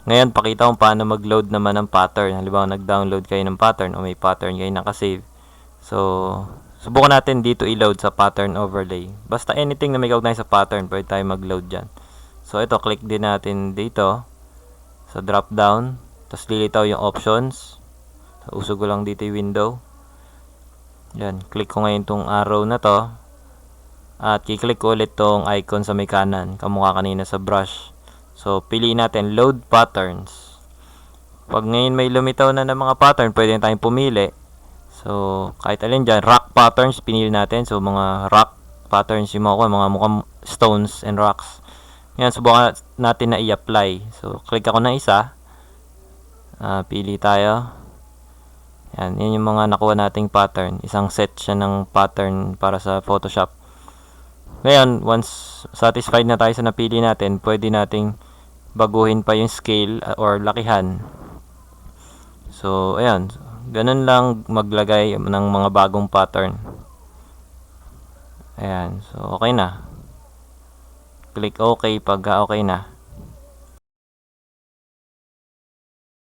Ngayon, pakita ko paano mag-load naman ng pattern. Halimbawa, nag-download kayo ng pattern o may pattern kayo nakasave. So, subukan natin dito i-load sa pattern overlay. Basta anything na may kaugnay sa pattern, pwede tayo mag-load dyan. So, ito, click din natin dito sa drop down. Tapos, lilitaw yung options. So, usog ko lang dito yung window. Yan, click ko ngayon tong arrow na to. At kiklik ko ulit tong icon sa may kanan. Kamukha kanina sa brush. So, piliin natin load patterns. Pag ngayon may lumitaw na ng mga pattern, pwede na tayong pumili. So, kahit alin dyan, rock patterns, pinili natin. So, mga rock patterns yung mga mukhang stones and rocks. Yan, subukan natin na i-apply. So, click ako na isa. Pili tayo. Yan yung mga nakuha nating pattern. Isang set siya ng pattern para sa Photoshop. Ngayon, once satisfied na tayo sa napili natin, pwede nating baguhin pa yung scale or lakihan. So, ayan. Ganun lang maglagay ng mga bagong pattern. Ayan. So, okay na. Click OK pagka okay na.